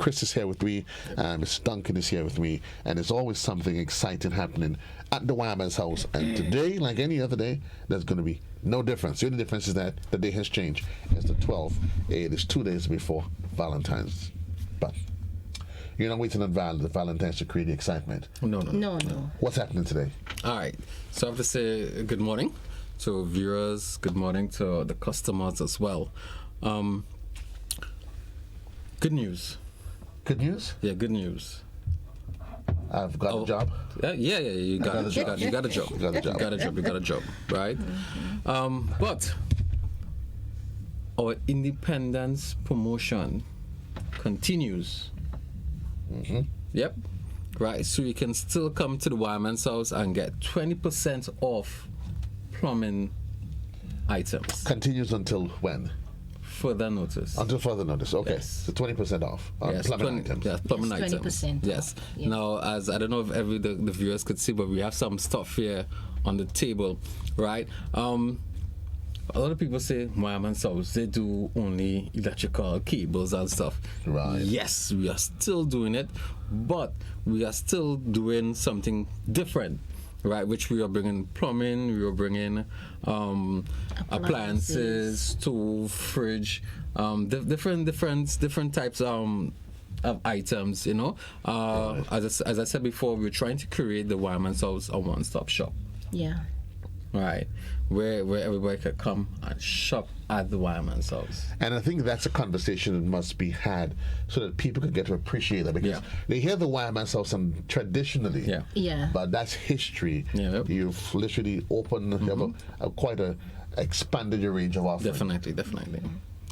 Chris is here with me, Mr. Duncan is here with me, and there's always something exciting happening at the Wireman's house. And today, like any other day, there's going to be no difference. The only difference is that the day has changed. It's the 12th. It is 2 days before Valentine's. But you're not waiting on Valentine's to create the excitement. No. What's happening today? All right. So I have to say good morning to viewers. Good morning to the customers as well. Good news. Good news? Yeah, good news. I've got a job. Yeah. You got a job. You got a job. You got a job. Right. But our independence promotion continues. Mm-hmm. Yep. Right. So you can still come to the Wireman's house and get 20% off plumbing items. Continues until when? Further notice. Until further notice. Okay. Yes. So 20% off on Yes, plumbing items. Yes, plumbing Yes, items. 20% Yes. off. Yeah. Now, as I don't know if the viewers could see, but we have some stuff here on the table, right? A lot of people say Wireman's house, they do only electrical cables and stuff. Right. Yes, we are still doing it, but we are still doing something different. Right, which we are bringing plumbing, we are bringing appliances, stove, fridge, different types of items. You know, Right. as I said before, we're trying to create the Wireman's house a one-stop shop. Yeah. Right, where everybody can come and shop at the Wireman's house. And I think that's a conversation that must be had so that people can get to appreciate it, because Yeah. they hear the Wireman's house and traditionally, Yeah. Yeah. but that's history. Yeah. You've literally opened, you have quite a expanded your range of offerings.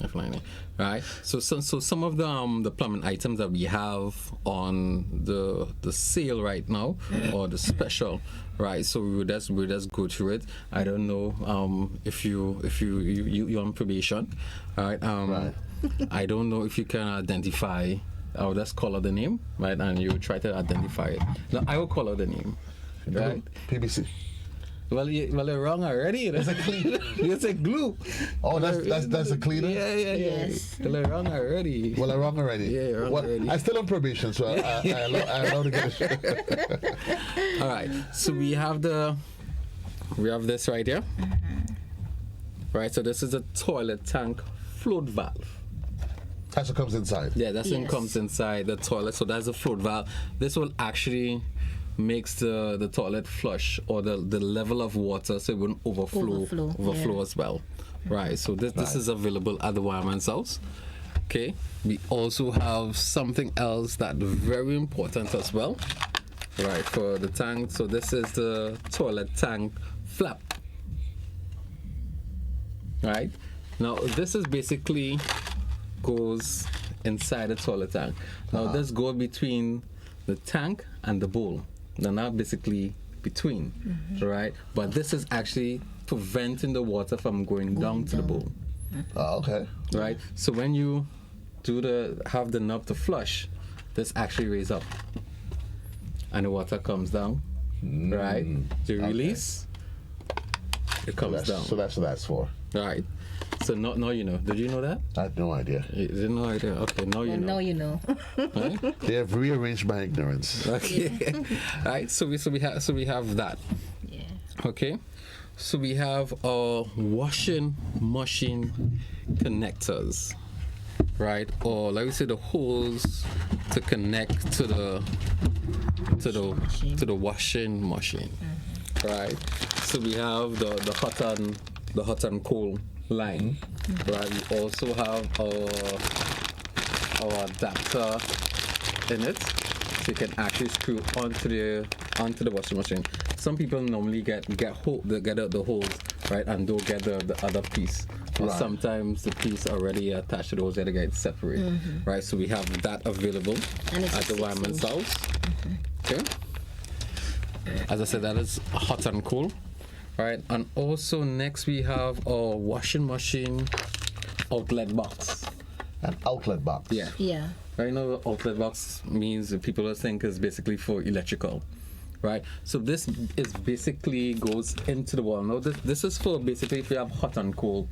Definitely. Right. So some of the plumbing items that we have on the sale right now, or the special, right? So we'll just go through it. I don't know if you're on probation, all right? Right. I don't know if you can identify. I'll just call out the name, right? And you try to identify it. Now I will call out the name, right? PBC. Well, you're wrong already. It's a cleaner. It's a glue. Oh, that's a cleaner? Yeah. Yes. Well, you're wrong already. Well, I'm wrong already. Yeah, you're wrong already. I'm still on probation, so I allow to get it. All right. So we have this right here. Right. So this is a toilet tank float valve. That's what comes inside. Yeah, that's what Yes. comes inside the toilet. So that's a float valve. This will actually makes the toilet flush, or the level of water, so it wouldn't overflow yeah. as well. Right. So this Right. is available at the Wireman's house. Okay. We also have something else that's very important as well. Right, for the tank. So this is the toilet tank flap. Right. Now this is basically goes inside the toilet tank. Now this goes between the tank and the bowl. They're not basically between, right? But this is actually preventing the water from going down to the bowl, Oh, okay. right? So when you have the knob to flush, this actually raises up, and the water comes down, right? To release, it comes down, So that's what that's for. right? So now you know. Did you know that? I had no idea. You didn't know idea. Okay, now you Well, know. now you know. Right? They have rearranged my ignorance. Okay. Right. So we have that. Yeah. Okay. So we have our washing machine connectors, right? Or like we say, the holes to connect to the washing machine, right? So we have the hot and cold line, right? We also have our adapter in it, so you can actually screw onto the washing machine. Some people normally get the holes, right, and don't get the other piece. Or Right. sometimes the piece already attached to those that get separate, right? So we have that available And it's at the 6 Wireman's inch. house. Okay. As I said, that is hot and cool, right? And also next we have our washing machine outlet box. An outlet box. Yeah. Yeah. Right now, outlet box means that people will think is basically for electrical, right? So this is basically goes into the wall. Now this is for basically if you have hot and cold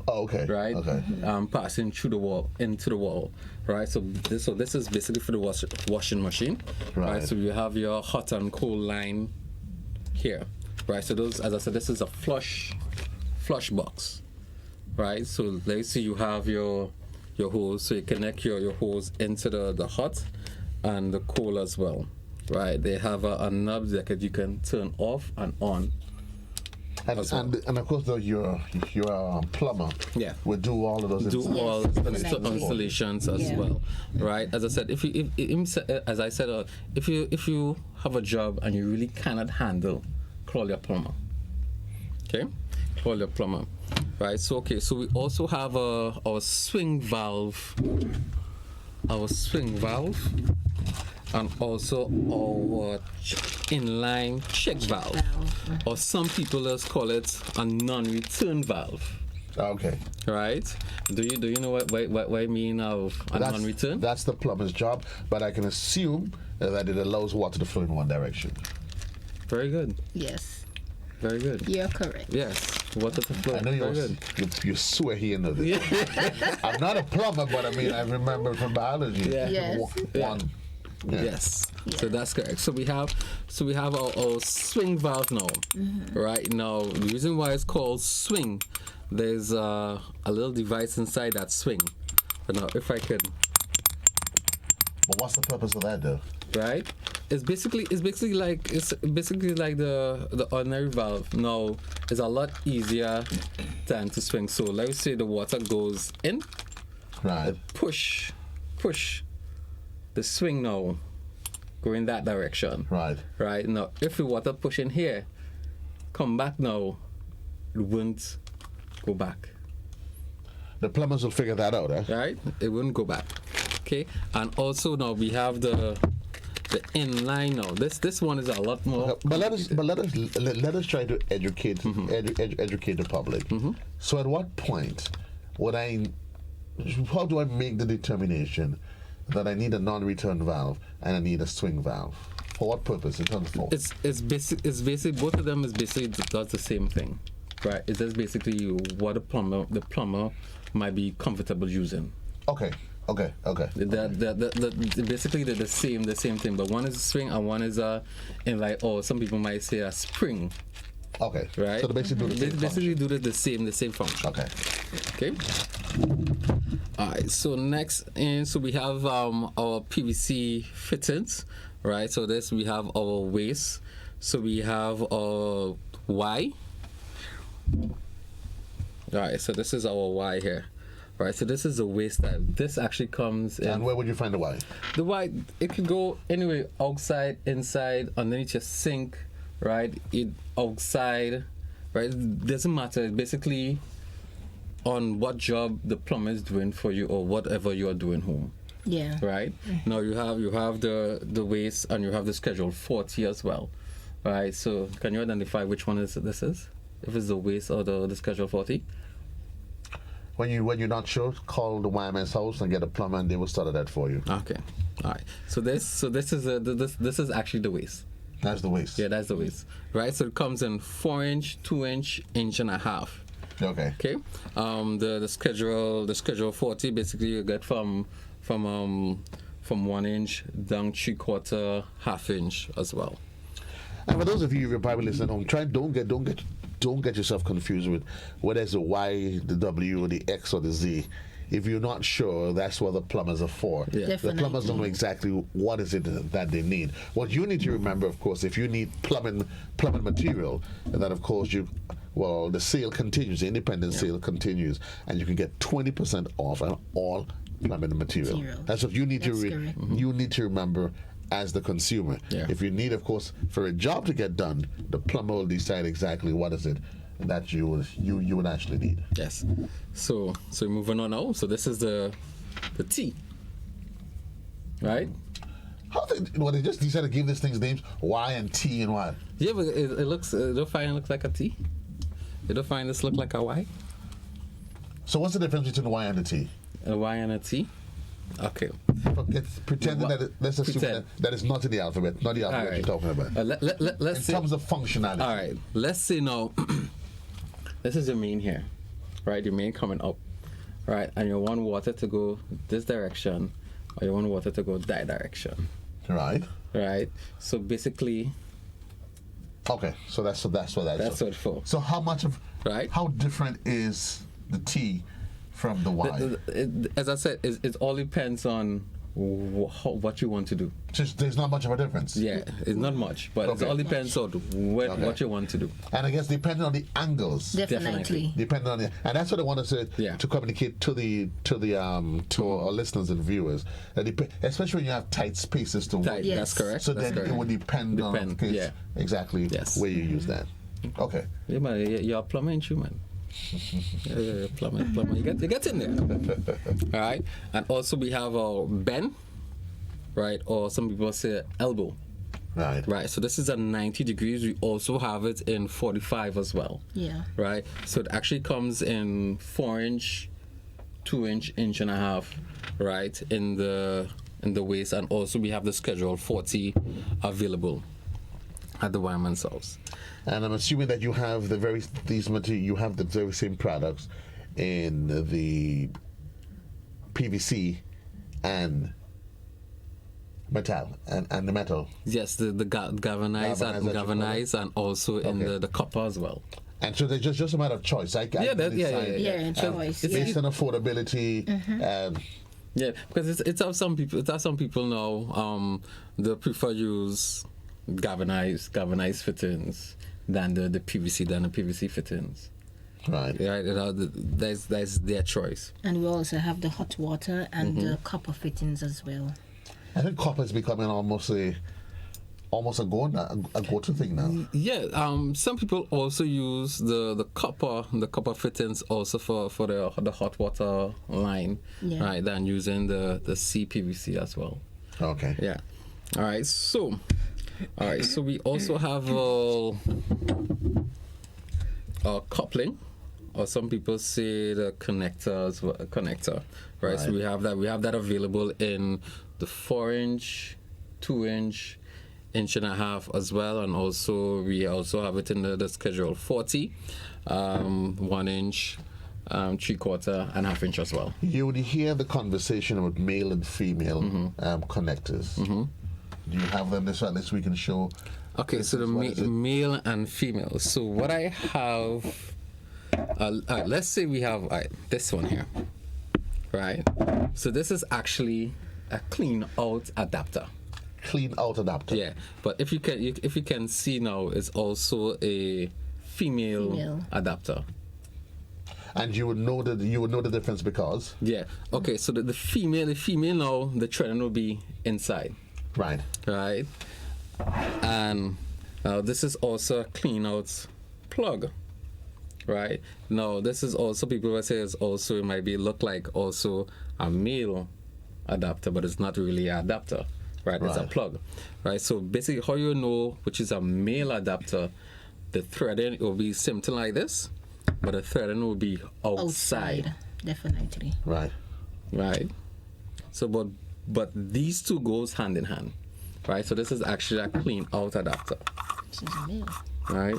Oh, okay. Right, Okay. passing through the wall into the wall, right? So this is basically for the washing machine, right? Right. So you have your hot and cold line here, right? So those, as I said, this is a flush box, right? So let's say you have your hose, so you connect your hose into the hot and the cold as well, right? They have a knob that you can turn off and on. And, As well. and of course, though, your plumber Yeah. will do all of those. Do all Installations. installations as Yeah. well, right? As I said, if you have a job and you really cannot handle, call your plumber. Okay, call your plumber, right? So so we also have our swing valve, and also our inline check valve, or some people just call it a non-return valve. Okay. Right? Do you know what I mean of a non-return? That's the plumber's job, but I can assume that it allows water to flow in one direction. Very good. Yes, Very good. you're correct. Yes. Water to flow. I know Very good. you swear he knows this. I'm not a plumber, but I mean I remember from biology. Yeah. Yes. One. Yeah. Yes. Yeah. So that's correct. So we have our swing valve now. Right now, the reason why it's called swing, there's a little device inside that swing. But now, if I could, But what's the purpose of that, though? right? It's basically like the ordinary valve. Now it's a lot easier than to swing. So let's say the water goes in, Right. push, the swing now go in that direction. Right. Right now, if the water push in here, come back now, it won't go back. The plumbers will figure that out, eh? Right? It wouldn't go back. Okay, and also now we have the inline now. This one is a lot more. But let us try to educate educate the public. So at what point how do I make the determination that I need a non-return valve and I need a swing valve? For what purpose? In terms of It's basically both of them is basically does the same thing, right? It's just basically what the plumber might be comfortable using. Okay. Basically they're the same thing, but one is a swing and one is some people might say a spring, Okay. right? So they basically do the They same basically function. do the same function. Okay. Okay. All right. So next, so we have our PVC fittings, right? So this we have our waste. So we have our Y. All right. So this is our Y here. Right, so this is the waste type. This actually comes in. And where would you find the Y? The white, it could go anywhere, outside, inside, underneath your sink, right? Outside, right? It doesn't matter. Basically, on what job the plumber is doing for you or whatever you are doing home, Yeah. right? Now you have the waste and you have the schedule 40 as well, right? So can you identify which one this is? If it's the waste or the schedule 40? When you're not sure, call the YMS house and get a plumber, and they will start that for you. Okay, all right. So this is actually the waste. That's the waste. Yeah, that's the waist, right? So it comes in 4-inch, 2-inch, inch and a half. Okay. Okay. The schedule 40 basically you get from 1 inch down 3/4, half-inch as well. And for those of you who are probably listening at home, don't get yourself confused with whether it's the Y, the W, or the X, or the Z. If you're not sure, that's what the plumbers are for. Yeah. The plumbers don't know exactly what is it that they need. What you need to remember, of course, if you need plumbing material, that of course the sale continues, the independent sale continues, and you can get 20% off on all plumbing material. That's what you need That's correct. you need to remember as the consumer. Yeah. If you need, of course, for a job to get done, the plumber will decide exactly what is it that you would actually need. Yes. So moving on now. So this is the T. Right? They just decided to give these things names Y and T and what? Yeah, but it looks. Don't find it looks like a T. You don't find this look like a Y? So what's the difference between the Y and the T? A Y and a T. Okay. Pretending let's assume Pretend. that it's not in the alphabet, not the alphabet right. you're talking about. Let's In say. terms of functionality. All right. Let's say now. This is the main here. right? Your main coming up, right? And you want water to go this direction, or you want water to go that direction, Right. right? So basically, Okay. So that's what that that's is. what for, So how much of right? how different is the T from the Y? As I said, it all depends on what you want to do. Just there's not much of a difference. Yeah, it's not much, but Okay. it all depends on what you want to do. And I guess depending on the angles. Definitely. Depending on the, and that's what I want to say Yeah. to communicate to our listeners and viewers. That especially when you have tight spaces to work. Tight, Yes. That's correct. So that's then correct. it would depend on okay, yeah. exactly Yes. where you use that. Okay. Yeah, man, you're a plumber, ain't you, man? Yeah, plumber. You get in there. All right, and also we have our bend, right, or some people say elbow, Right. right. So this is at 90 degrees. We also have it in 45 as well. Yeah. Right. So it actually comes in 4-inch, 2-inch, inch and a half, right, in the waist, and also we have the schedule 40 available at the Wyman's house. And I'm assuming that you have you have the very same products in the PVC and metal and the metal. Yes, the galvanized and also in Okay. the copper as well. And so there's just a matter of choice. I can Yeah, decide, Yeah, So choice. it's- based on affordability. Yeah, because it's how some people now they prefer use galvanized fittings than the PVC fittings. Right. Right, that's their choice. And we also have the hot water and the copper fittings as well. I think copper is becoming almost a go-to thing now. Yeah, some people also use the copper fittings also for the hot water line, Yeah. right? Than using the CPVC as well. Okay. Yeah. All right. So we also have coupling, or some people say the connector as well, connector, right? So Right. we have that available in the 4-inch, 2-inch, inch and a half as well, and also we also have it in the schedule 40, 1-inch, 3/4 and half-inch as well. You would hear the conversation about male and female connectors. Do you have them this we can show? Okay, so the What is it? male and female. So what I have, let's say we have this one here, right? So this is actually a clean out adapter. Clean out adapter. Yeah, but if you can see now, it's also a female Female. adapter. And you would know the difference because Yeah. Okay, so the female now, the threading will be inside. right. Right, and now this is also a clean out plug, right? Now this is also, people will say it might be look like also a male adapter, but it's not really an adapter, right? It's a Right. plug, right? So basically, how you know which is a male adapter, the threading will be something like this, but the threading will be outside. Definitely. Right. Right. So, but these two goes hand in hand, right? So this is actually a clean out adapter, This is a male. right?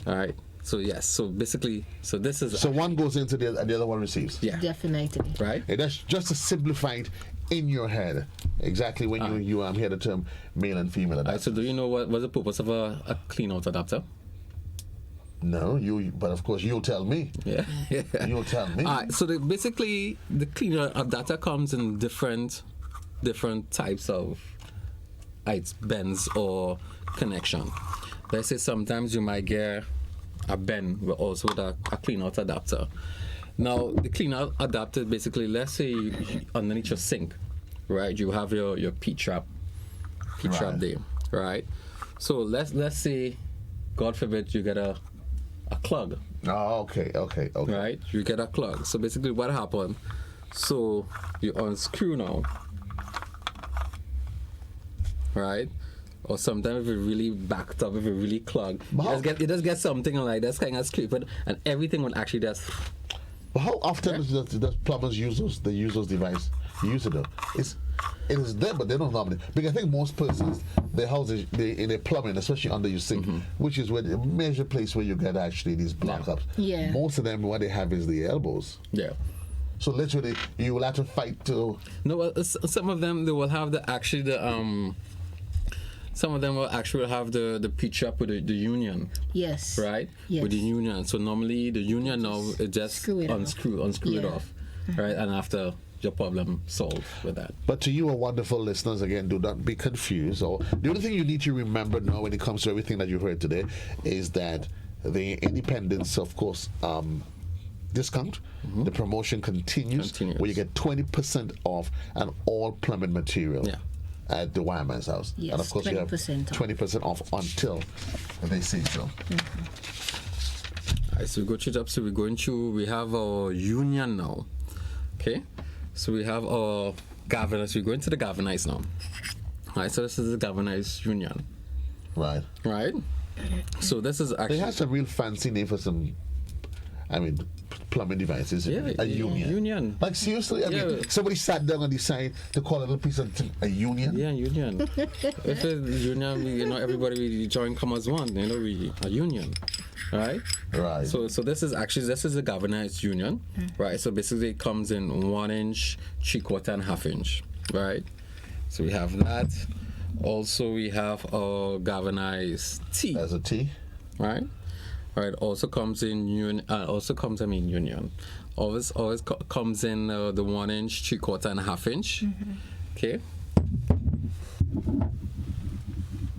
All right. So yes. So basically, so this is So one goes into the other one receives. yeah, Definitely. right. And that's just to simplify it in your head. Exactly when you hear the term male and female All right. adapter. So do you know what's the purpose of a clean out adapter? No, but of course you'll tell me. Yeah. You'll tell me. All right. So basically, the clean out adapter comes in different types of bends or connection. Let's say sometimes you might get a bend with also with a clean out adapter. Now the clean out adapter basically, let's say underneath your sink, right? You have your P trap Right. there, right? So let's say, God forbid, you get a clog, Oh, okay. right? You get a clog. So basically, what happened? So you unscrew now, right? Or sometimes if it really backed up, if it really clogged, Wow. you just get something like that's kind of scraped, and everything will actually just But how often does plumbers use those? They use those devices. use it though. It is there, but they don't normally. Because I think most persons, their houses, in their plumbing, especially under your sink, which is where the major place where you get actually these block ups. Yeah. Most of them, what they have is the elbows. Yeah. So literally, you will have to fight to. No, some of them they will have some of them will actually have the pitch up with the union, Yes. right? Yes. With the union. So normally the union now it just screw it off. unscrew it Yeah. off, right? And after your problem solved with that. But to you, our wonderful listeners, again, do not be confused. Or the only thing you need to remember now, when it comes to everything that you heard today, is that the Independence, of course, discount, the promotion continues, where you get 20% off on all plumbing material. Yeah. At the Wireman's house. Yes, and of course, you have 20% off. 20% off until they say so. All right, so we go through it up. So we're going through. We have our union now. Okay, so we have our galvanized. We're going to the galvanized now. All right, so this is the galvanized union. Right. Right. So this is They actually have some real fancy name for some, plumbing devices. Yeah, a yeah, union. Union. Like seriously, Yeah. somebody sat down and decided to call a little piece of a union. Yeah, union. If it's union, everybody we join come as one. We a union, right? Right. So this is a galvanized union, right? So basically it comes in 1 inch, 3/4, and 1/2 inch, right? So we have that. Also we have our galvanized T, As a T. right? Right. Also comes in union. Union. Always comes in the 1 inch, 3/4, and 1/2 inch. Okay.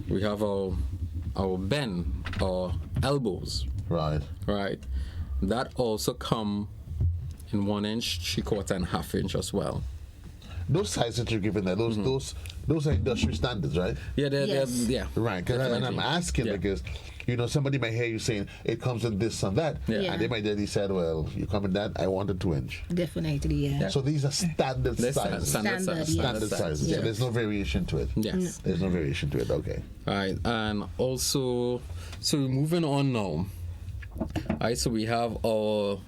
We have our bend, our elbows, Right. right? That also come in 1 inch, 3/4, and 1/2 inch as well. Those sizes that you're giving there, those are industry standards, right? Yeah, Yes. yeah. Right. And I'm Definitely. asking Yeah. because, somebody might hear you saying it comes in this and that, Yeah. and they might then decide, well, you come in that, I want a 2 inch. Definitely, yeah. So these are standard There's sizes. Standard, yes. Standard sizes. Yeah. So there's no variation to it. Yes. There's no variation to it. Okay. Right, and also, so moving on now. Alright, so we have our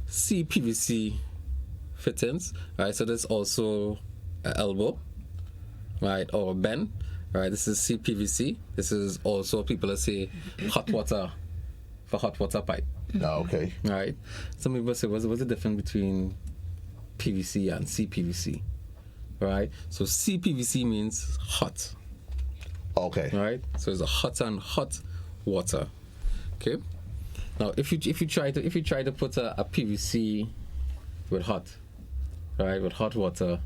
CPVC fittings. Right, so there's also an elbow, right, or a bend. Right, this is CPVC. This is also people that say hot water for hot water pipe. Okay. Right. Some people say, what's the difference between PVC and CPVC? Right. So CPVC means hot. Okay. Right. So it's a hot water. Okay. Now, if you try to put a PVC with hot, right, with hot water,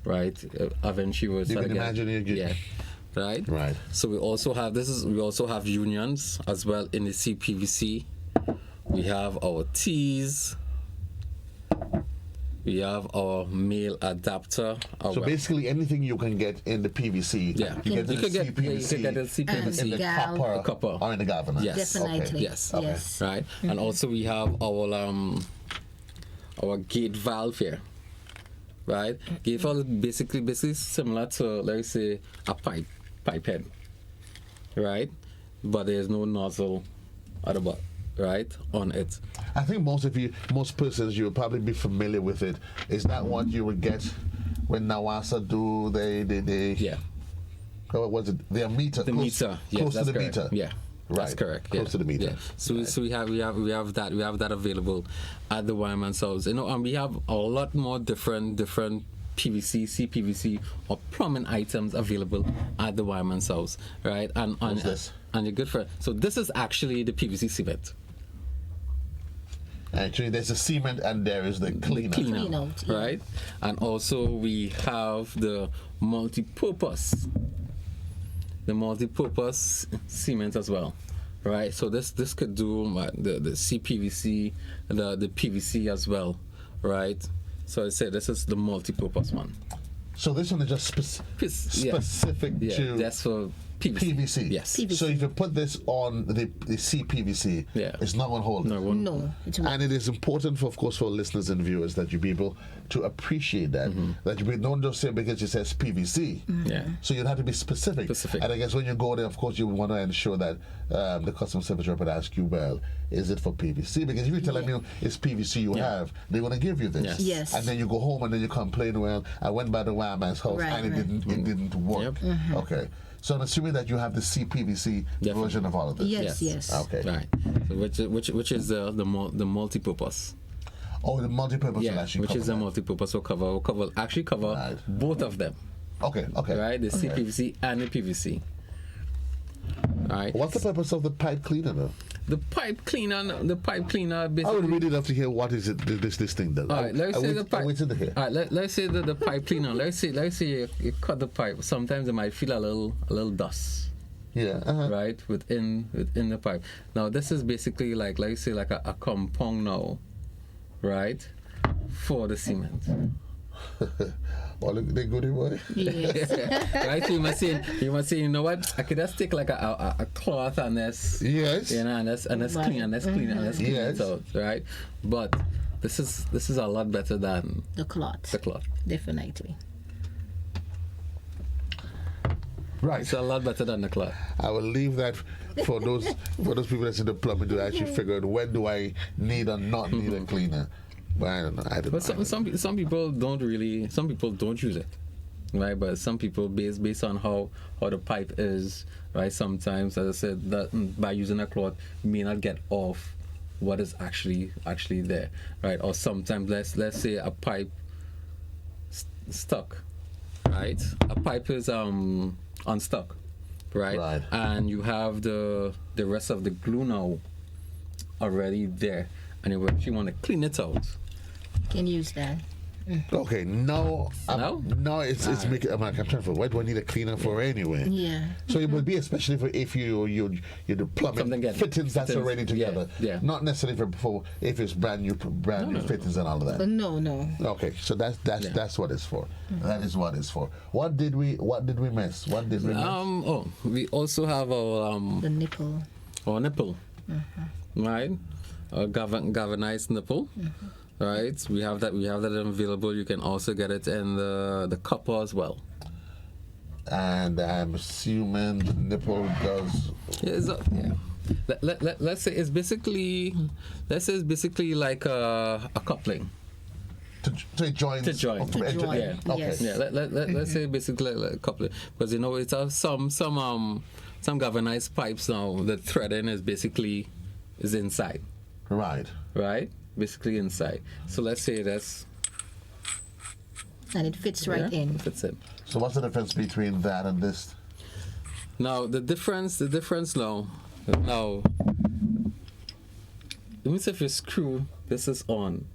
right, eventually You can imagine it. yeah. Right. Right. So we also have unions as well in the CPVC. We have our T's. We have our male adapter. So basically, anything you can get in the PVC, Yeah. you get in You the could get- CPVC, you could get the CPVC. in the Gal. copper, or in the galvanized. Yes. Definitely. Yes. Okay. Yes. Right. And also we have our gate valve here. Right. Gate valve is basically similar to, let's say, a pipe head. Right. But there's no nozzle at the bottom, right, on it. I think most persons, you will probably be familiar with it. Is that what you would get when Nawasa do they Yeah. what was it? Their meter. The meter. Yes, close to that's the correct. meter. Yeah. That's Right. correct. Close yeah. to the meter. Yeah. So we have that available at the Wireman's house. And we have a lot more different PVC, CPVC, or plumbing items available at the Wireman's house, right? And What's this? And you're good for it. So this is actually the PVC cement. Actually, there's the cement and there is the cleaner. Clean out, yeah. Right? And also we have the multi-purpose cement as well, right? So this could do the CPVC, the PVC as well, right? So I say this is the multi-purpose one. So this one is just specific Yeah, to that's for PVC. Yes. PVC. So if you put this on the CPVC, Yeah. it's not going to hold. No, it won't. No, it won't. And it is important, for, of course, for listeners and viewers that you be able to appreciate that. That you don't just say because it says PVC. Yeah. So you'd have to be specific. Specific. And I guess when you go there, of course, you would want to ensure that the customer service rep would ask you, well, is it for PVC? Because if you tell them it's PVC you have, they're going to give you this. Yes. Yes. And then you go home and then you complain, well, I went by the wireman's house Right, and it right. didn't work. Yep. Okay. So I'm assuming that you have the CPVC Definitely. version of all of this. Yes. Okay. Right. So which is the multi-purpose. Oh, the multi-purpose will Yeah. actually Which cover is the that. multi-purpose will cover Right. both of them. Okay. Right. The Okay. CPVC and the PVC. Right. What's the purpose of the pipe cleaner, though? The pipe cleaner I would basically. really love to hear what is it this thing does. All right, let's say the pipe. I waited to hear. All right, let's say the pipe cleaner. Let's say you cut the pipe. Sometimes it might feel a little dust, Yeah. right, within the pipe. Now this is basically like say like a compound now, right, for the cement. Oh, look, they good, boy. Yes. Right, so you must say, you know what? I could just take like a cloth and this. Yes. You know, and that's Right. clean, and that's clean, and that's clean Yes. it out, right? But this is a lot better than The cloth. the cloth. Definitely. Right. It's a lot better than the cloth. I will leave that for those people that's in the plumbing to actually figure out when do I need or not need a cleaner. But I don't know. But some people don't use it, right? But some people based on how the pipe is, right? Sometimes, as I said, that by using a cloth you may not get off what is actually there, right? Or sometimes let's say a pipe stuck, right? A pipe is unstuck, right? Right. And you have the rest of the glue now already there, and if you want to clean it out. Can use that. Okay, no. No? It's making. I'm trying to figure. What do I need a cleaner for anyway? Yeah. So it would be especially for if you do plumbing Something get- fittings that's fittings, already together. yeah. Not necessarily for if it's brand new fittings and all of that. But no. Okay, so that's what it's for. That is what it's for. What did we miss? What did we miss? We also have The nipple. our nipple, right? Our galvanized nipple, right? We have that available. You can also get it in the copper as well. And I'm assuming the nipple does. Yeah. Let's say it's basically like a coupling. To join. To join. To join, Yeah. Okay. yes. Yeah, let's say basically like a coupling, because it's some galvanized pipes now. The threading is inside. Right. Right? Basically inside. So let's say that's And it fits right in. Fits in. So what's the difference between that and this? Now the difference now, even if you screw this is on,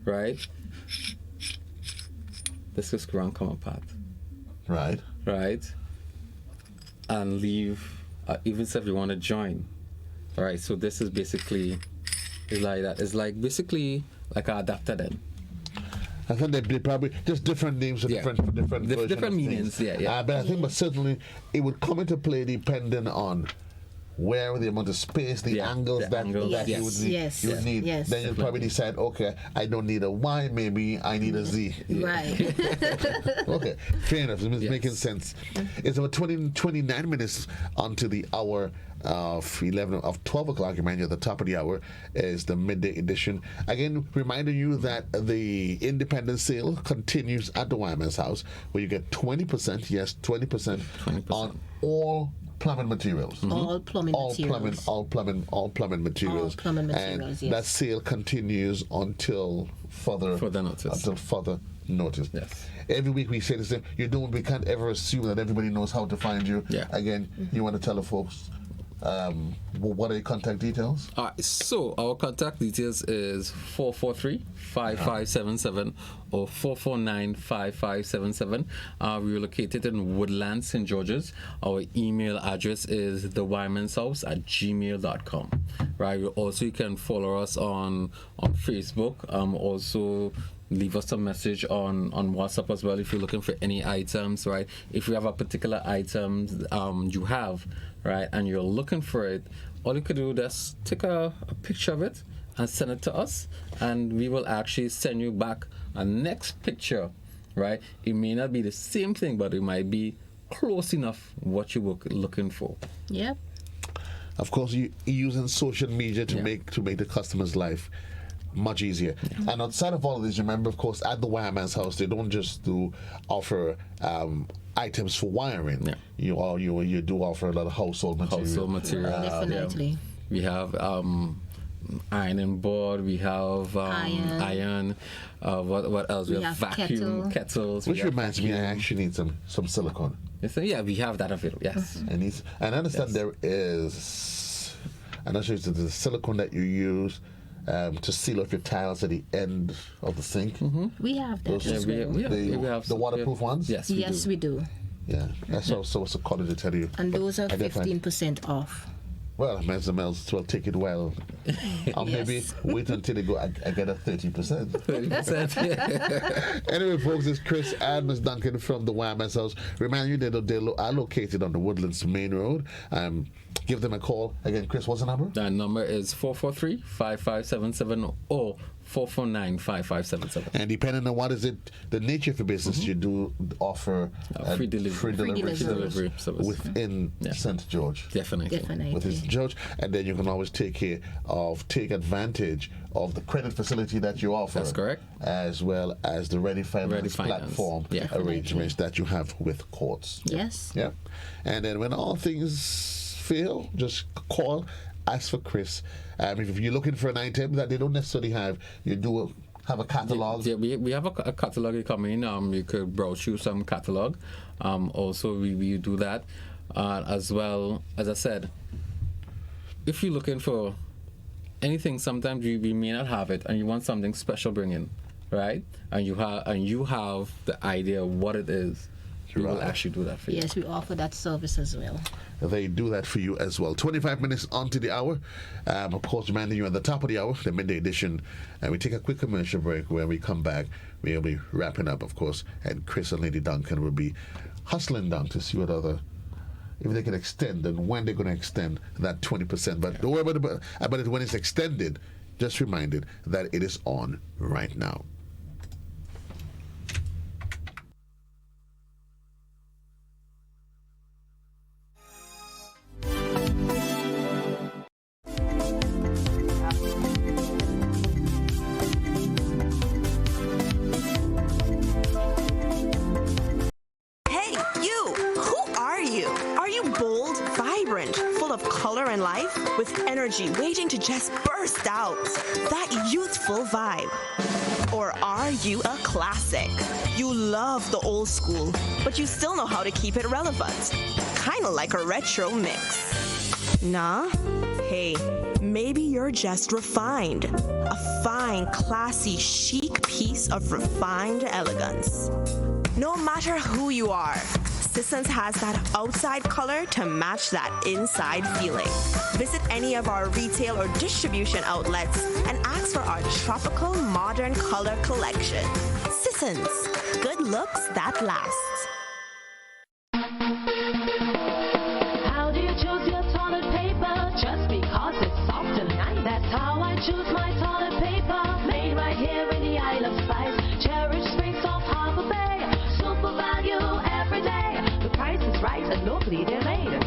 right? This is screw and come apart, Right. right? And leave even if you want to join. Alright, so this is basically is like that. It's like basically like an adapter then. I think they probably just different names for Yeah. different versions of different things. meanings, yeah. But I think, but certainly, it would come into play depending on where the amount of space, the Yeah, angles the that, angles, that you would need. yes, you would need. yes. Then you'll probably decide, okay, I don't need a Y, maybe I need a Z. Right. Okay, fair enough. It's Yes. making sense. It's about 29 minutes onto the hour of 12 o'clock. Remind you, at the top of the hour is the midday edition. Again, reminding you that the independent sale continues at the Wyman's house, where you get 20%. Yes, 20% on all plumbing materials. All plumbing materials. All plumbing materials. All plumbing materials, And yes. that sale continues until further notice. Until further notice. Yes. Every week we say the same. We can't ever assume that everybody knows how to find you. Yeah. Again, you want to tell the folks what are your contact details? All right, so our contact details is 443-5577 or 449-5577. We're located in Woodland, St. George's. Our email address is thewymanshouse@gmail.com. Right. You can follow us on Facebook. Also, leave us a message on WhatsApp as well if you're looking for any items, right? If you have a particular item you have, right, and you're looking for it, all you could do is take a picture of it and send it to us, and we will actually send you back a next picture, right? It may not be the same thing, but it might be close enough what you were looking for. Yep. Of course, you using social media to Yeah. make the customer's life much easier. And outside of all of this, remember, of course, at the Wireman's House, they don't just offer items for wiring. Yeah. You do offer a lot of household material. Household material. Definitely. We have ironing board. We have iron. What else? We have vacuum kettles. we Which have reminds me, I vacuum. actually need some silicone. So yeah, we have that available. Yes. And I understand Yes. there is, I'm not sure if it's the silicone that you use to seal off your tiles at the end of the sink. We have that Those- as well. we have The some- waterproof ones? Yes. Yes, we do. Yeah, that's also what's called to tell you. And those are I definitely- 15% off. Well, I might as well take it well. Or maybe Yes. wait until I get a 30%. 30%. Anyway, folks, it's Chris and Ms. Duncan from the Wireman's House. Remind you they are located on the Woodlands Main Road. Give them a call. Again, Chris, what's the number? That number is 443-5577 or 449-5577. And depending on what is it, the nature of your business, you do offer Free delivery. Free delivery. Delivery service. within Yeah. St. George. Definitely. Within St. George, and then you can always take advantage of the credit facility that you offer. That's correct. As well as the Ready Finance, Ready Finance. platform Yeah. arrangements that you have with courts. Yes. Yeah. And then when all things fail, just call, ask for Chris. If you're looking for an item that they don't necessarily have, you do have a catalog. Yeah, we have a catalog you come in. You could browse through some catalog. Also, we do that. As well, as I said, if you're looking for anything, sometimes we may not have it, and you want something special bring in, right? And you have the idea of what it is. We will Right. actually do that for you. Yes, we offer that service as well. They do that for you as well. 25 minutes onto the hour. Of course, reminding you at the top of the hour, the midday edition. And we take a quick commercial break. When we come back, we'll be wrapping up, of course. And Chris and Lady Duncan will be hustling down to see if they can extend and when they're going to extend that 20%. But don't worry about it when it's extended. Just reminded that it is on right now. Hey, you! Who are you? Are you bold, vibrant, full of color and life, with energy waiting to just burst out? That youthful vibe? Or are you a classic? You love the old school, but you still know how to keep it relevant. Kinda like a retro mix. Nah? Hey, maybe you're just refined. A fine, classy, chic piece of refined elegance. No matter who you are, Sissons has that outside color to match that inside feeling. Visit any of our retail or distribution outlets and ask for our tropical modern color collection. Sissons, good looks that last. How do you choose your toilet paper? Just because it's soft and nice. That's how I choose my toilet paper. Made right here in the Isle of Spice. Cherish Springs off Harbor Bay. Super value every day. The price is right and locally they're made.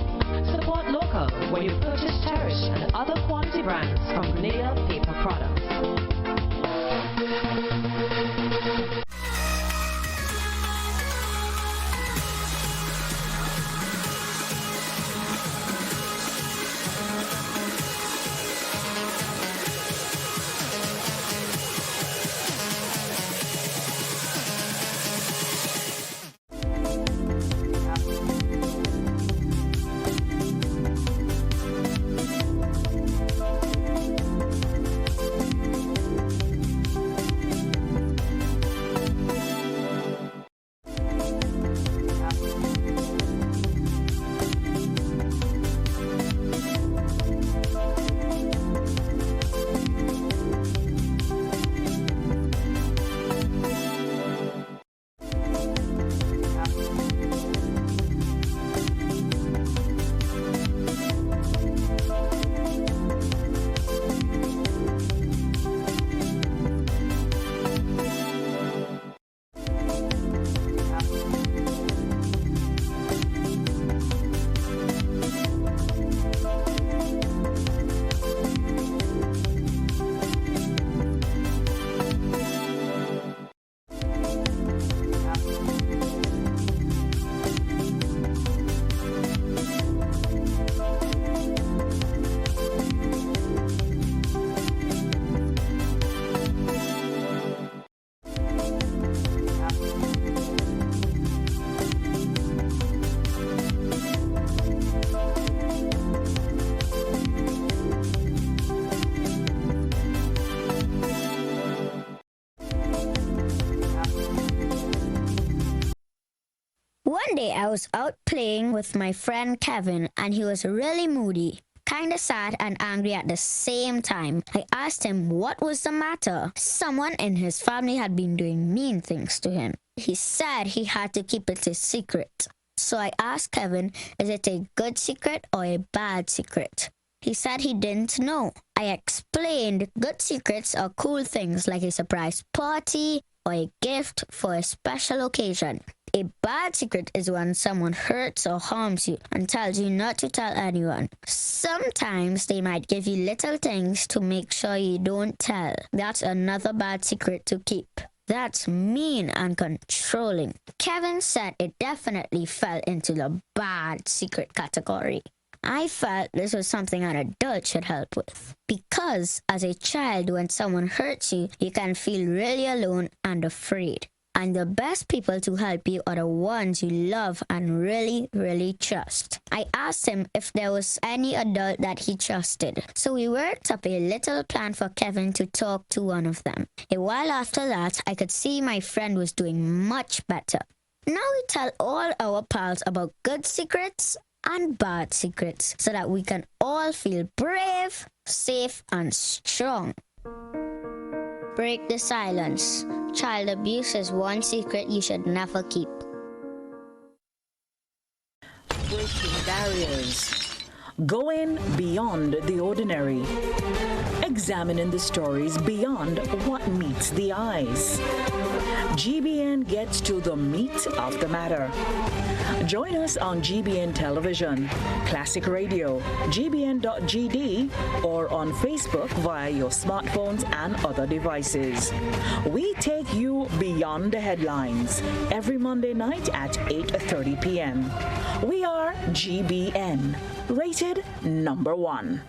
Support local when you purchase Cherish and other quality brands from Grenada Paper Products. One day I was out playing with my friend Kevin and he was really moody, kinda sad and angry at the same time. I asked him what was the matter. Someone in his family had been doing mean things to him. He said he had to keep it a secret. So I asked Kevin, is it a good secret or a bad secret? He said he didn't know. I explained good secrets are cool things like a surprise party or a gift for a special occasion. A bad secret is when someone hurts or harms you and tells you not to tell anyone. Sometimes they might give you little things to make sure you don't tell. That's another bad secret to keep. That's mean and controlling. Kevin said it definitely fell into the bad secret category. I felt this was something an adult should help with. Because as a child, when someone hurts you, you can feel really alone and afraid. And the best people to help you are the ones you love and really, really trust. I asked him if there was any adult that he trusted. So we worked up a little plan for Kevin to talk to one of them. A while after that, I could see my friend was doing much better. Now we tell all our pals about good secrets and bad secrets so that we can all feel brave, safe, and strong. Break the silence. Child abuse is one secret you should never keep. Breaking barriers. Going beyond the ordinary. Examining the stories beyond what meets the eyes. GBN gets to the meat of the matter. Join us on GBN Television, Classic Radio, gbn.gd, or on Facebook via your smartphones and other devices. We take you beyond the headlines every Monday night at 8:30 p.m. We are GBN, rated #1.